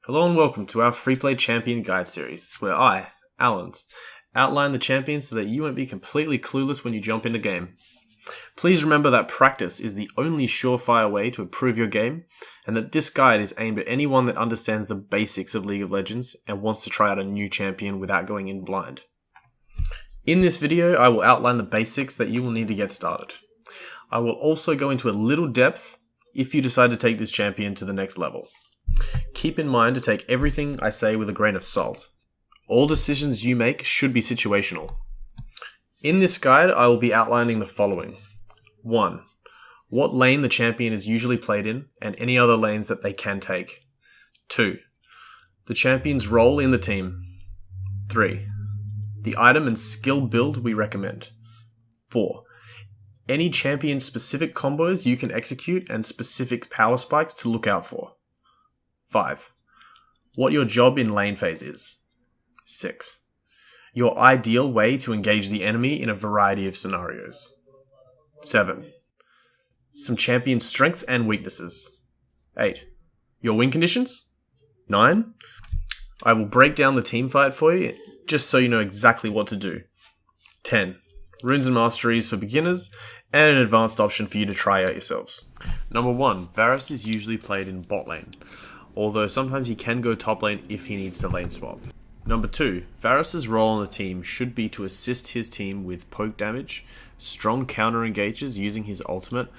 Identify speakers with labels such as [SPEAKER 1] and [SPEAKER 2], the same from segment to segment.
[SPEAKER 1] Hello and welcome to our Free Play Champion Guide series, where I, Allens, outline the champions so that you won't be completely clueless when you jump into game. Please remember that practice is the only surefire way to improve your game, and that this guide is aimed at anyone that understands the basics of League of Legends and wants to try out a new champion without going in blind. In this video, I will outline the basics that you will need to get started. I will also go into a little depth if you decide to take this champion to the next level. Keep in mind to take everything I say with a grain of salt. All decisions you make should be situational. In this guide, I will be outlining the following. 1. What lane the champion is usually played in, and any other lanes that they can take. 2. The champion's role in the team. 3. The item and skill build we recommend. 4. Any champion-specific combos you can execute and specific power spikes to look out for. 5. What your job in lane phase is. 6. Your ideal way to engage the enemy in a variety of scenarios. 7. Some champion strengths and weaknesses. 8. Your win conditions. 9. I will break down the team fight for you, just so you know exactly what to do. 10. Runes and masteries for beginners, and an advanced option for you to try out yourselves. Number 1. Varus is usually played in bot lane, although sometimes he can go top lane if he needs to lane swap. Number 2. Varus' role on the team should be to assist his team with poke damage, strong counter engages using his ultimate,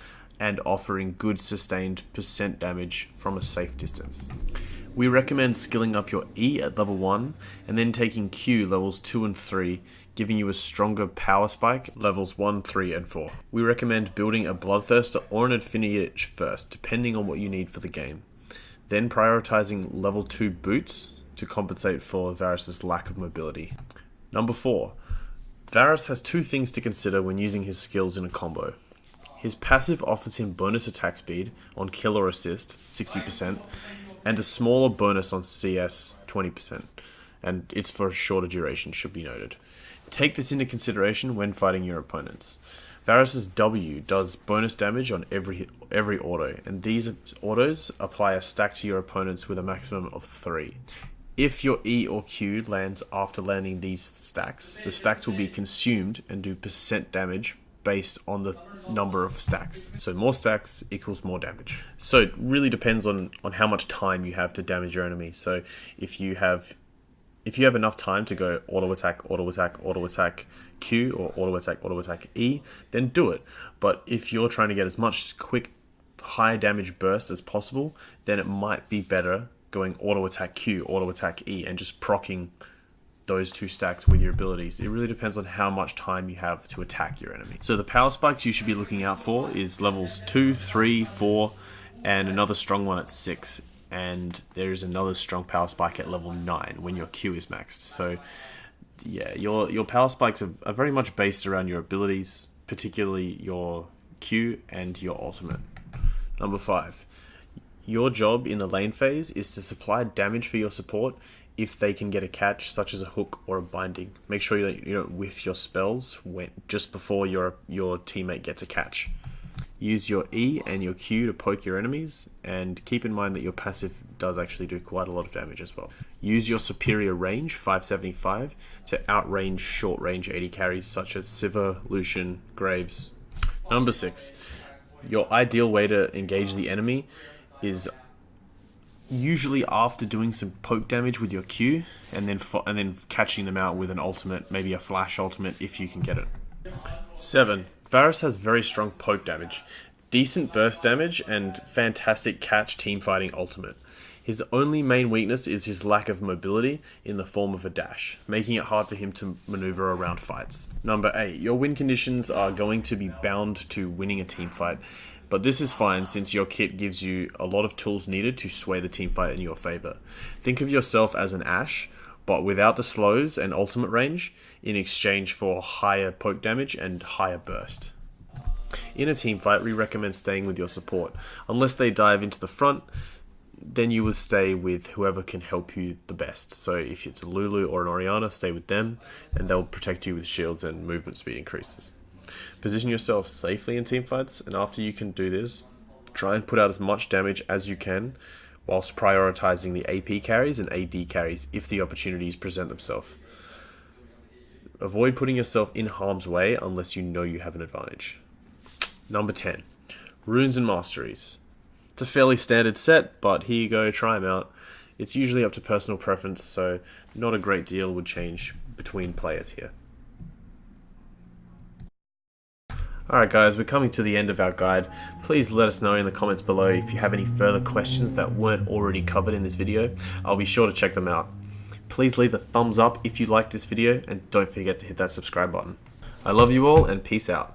[SPEAKER 1] and offering good sustained percent damage from a safe distance. We recommend skilling up your E at level 1 and then taking Q levels 2 and 3, giving you a stronger power spike levels 1, 3 and 4. We recommend building a Bloodthirster or an Affinity Itch first, depending on what you need for the game. Then prioritizing level 2 boots to compensate for Varus' lack of mobility. Number 4. Varus has 2 things to consider when using his skills in a combo. His passive offers him bonus attack speed on kill or assist, 60%, and a smaller bonus on CS, 20%, and it's for a shorter duration, should be noted. Take this into consideration when fighting your opponents. Varus' W does bonus damage on every auto, and these autos apply a stack to your opponents with a maximum of 3. If your E or Q lands after landing these stacks, the stacks will be consumed and do percent damage based on the number of stacks. So more stacks equals more damage. So it really depends on how much time you have to damage your enemy. So if you have enough time to go auto attack, Q, or auto attack, E, then do it. But if you're trying to get as much quick, high damage burst as possible, then it might be better going auto attack Q, auto attack E, and just proccing those 2 stacks with your abilities. It really depends on how much time you have to attack your enemy. So the power spikes you should be looking out for is levels 2, 3, 4, and another strong one at 6. And there is another strong power spike at level 9 when your Q is maxed. So yeah, your power spikes are very much based around your abilities, particularly your Q and your ultimate. Number 5. Your job in the lane phase is to supply damage for your support if they can get a catch, such as a hook or a binding. Make sure that you don't whiff your spells just before your teammate gets a catch. Use your E and your Q to poke your enemies, and keep in mind that your passive does actually do quite a lot of damage as well. Use your superior range, 575, to outrange short range AD carries such as Sivir, Lucian, Graves. Number 6. Your ideal way to engage the enemy is usually after doing some poke damage with your Q, and then catching them out with an ultimate, maybe a flash ultimate if you can get it. 7. Varus has very strong poke damage, decent burst damage, and fantastic catch teamfighting ultimate. His only main weakness is his lack of mobility in the form of a dash, making it hard for him to maneuver around fights. Number 8. Your win conditions are going to be bound to winning a team fight, but this is fine since your kit gives you a lot of tools needed to sway the team fight in your favor. Think of yourself as an Ashe, but without the slows and ultimate range, in exchange for higher poke damage and higher burst. In a team fight, we recommend staying with your support. Unless they dive into the front, then you will stay with whoever can help you the best. So if it's a Lulu or an Orianna, stay with them, and they'll protect you with shields and movement speed increases. Position yourself safely in teamfights, and after you can do this, try and put out as much damage as you can whilst prioritizing the AP carries and AD carries if the opportunities present themselves. Avoid putting yourself in harm's way unless you know you have an advantage. Number 10. Runes and Masteries. It's a fairly standard set, but here you go, try them out. It's usually up to personal preference, so not a great deal would change between players here. Alright guys, we're coming to the end of our guide. Please let us know in the comments below if you have any further questions that weren't already covered in this video. I'll be sure to check them out. Please leave a thumbs up if you liked this video, and don't forget to hit that subscribe button. I love you all, and peace out.